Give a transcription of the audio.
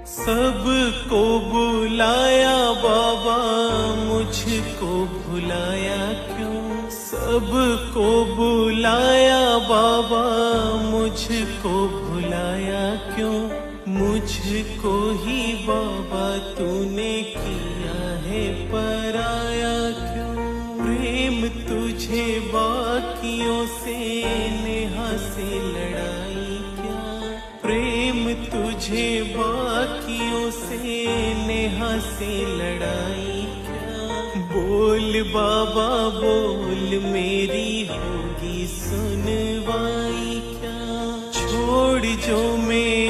सबको बुलाया बाबा, मुझको भुलाया क्यों? सबको बुलाया बाबा, मुझको भुलाया क्यों? मुझको ही बाबा तूने किया है पराया क्यों? प्रेम तुझे बाकियों से नेहा से लड़ाई क्या? प्रेम तुझे बाकियों से नेहा से लड़ाई क्या? बोल बाबा बोल, मेरी होगी सुनवाई क्या? छोड़ जो मेरे